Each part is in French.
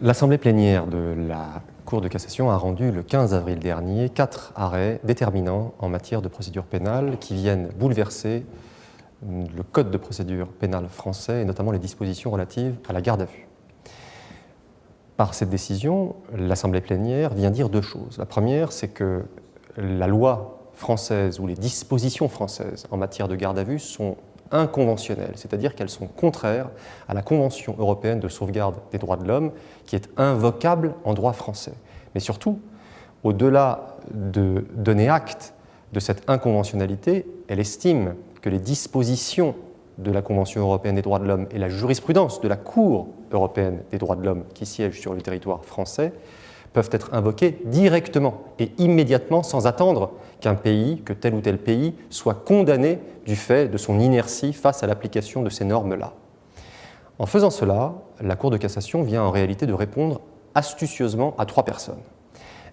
L'Assemblée plénière de la Cour de cassation a rendu le 15 avril dernier 4 arrêts déterminants en matière de procédure pénale qui viennent bouleverser le Code de procédure pénale français et notamment les dispositions relatives à la garde à vue. Par cette décision, l'Assemblée plénière vient dire deux choses. La première, c'est que la loi française ou les dispositions françaises en matière de garde à vue sont inconventionnelles, c'est-à-dire qu'elles sont contraires à la Convention européenne de sauvegarde des droits de l'homme qui est invocable en droit français. Mais surtout, au-delà de donner acte de cette inconventionnalité, elle estime que les dispositions de la Convention européenne des droits de l'homme et la jurisprudence de la Cour européenne des droits de l'homme qui siège sur le territoire français peuvent être invoquées directement et immédiatement sans attendre qu'un pays, que tel ou tel pays, soit condamné du fait de son inertie face à l'application de ces normes-là. En faisant cela, la Cour de cassation vient en réalité de répondre astucieusement à trois personnes.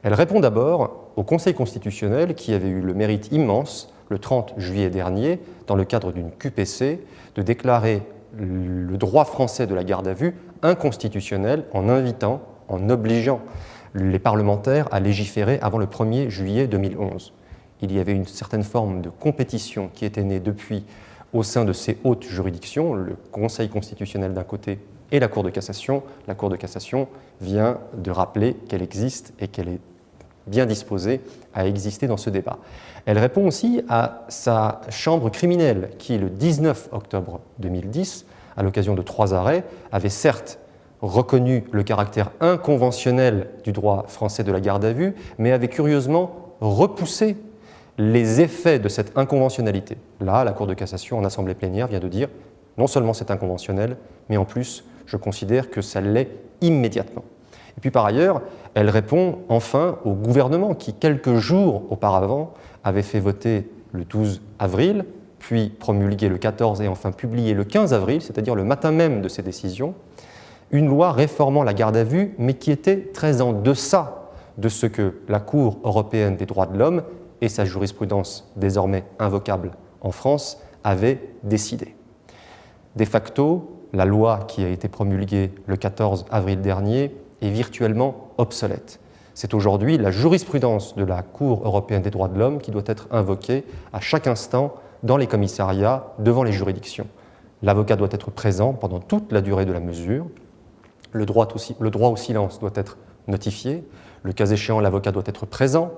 Elle répond d'abord au Conseil constitutionnel qui avait eu le mérite immense, le 30 juillet dernier, dans le cadre d'une QPC, de déclarer le droit français de la garde à vue inconstitutionnel en invitant, en obligeant les parlementaires à légiférer avant le 1er juillet 2011. Il y avait une certaine forme de compétition qui était née depuis au sein de ces hautes juridictions, le Conseil constitutionnel d'un côté et la Cour de cassation. La Cour de cassation vient de rappeler qu'elle existe et qu'elle est bien disposée à exister dans ce débat. Elle répond aussi à sa chambre criminelle qui, le 19 octobre 2010, à l'occasion de 3 arrêts, avait certes reconnu le caractère inconventionnel du droit français de la garde à vue, mais avait curieusement repoussé les effets de cette inconventionnalité. Là, la Cour de cassation en assemblée plénière vient de dire non seulement c'est inconventionnel, mais en plus, je considère que ça l'est immédiatement. Et puis par ailleurs, elle répond enfin au gouvernement qui, quelques jours auparavant, avait fait voter le 12 avril, puis promulgué le 14 et enfin publié le 15 avril, c'est-à-dire le matin même de ces décisions, une loi réformant la garde à vue, mais qui était très en deçà de ce que la Cour européenne des droits de l'homme et sa jurisprudence désormais invocable en France avaient décidé. De facto, la loi qui a été promulguée le 14 avril dernier est virtuellement obsolète. C'est aujourd'hui la jurisprudence de la Cour européenne des droits de l'homme qui doit être invoquée à chaque instant dans les commissariats, devant les juridictions. L'avocat doit être présent pendant toute la durée de la mesure. Le droit au silence doit être notifié. Le cas échéant, l'avocat doit être présent.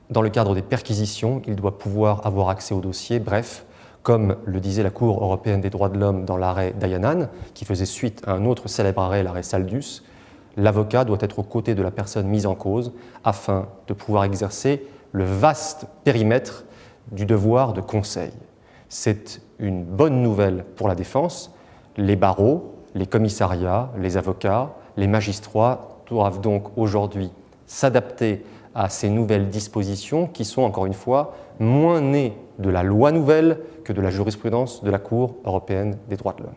Dans le cadre des perquisitions, il doit pouvoir avoir accès au dossier. Bref, comme le disait la Cour européenne des droits de l'homme dans l'arrêt Dayanan, qui faisait suite à un autre célèbre arrêt, l'arrêt Saldus, l'avocat doit être aux côtés de la personne mise en cause afin de pouvoir exercer le vaste périmètre du devoir de conseil. C'est une bonne nouvelle pour la défense. Les barreaux, les commissariats, les avocats, les magistrats doivent donc aujourd'hui s'adapter à ces nouvelles dispositions qui sont, encore une fois, moins nées de la loi nouvelle que de la jurisprudence de la Cour européenne des droits de l'homme.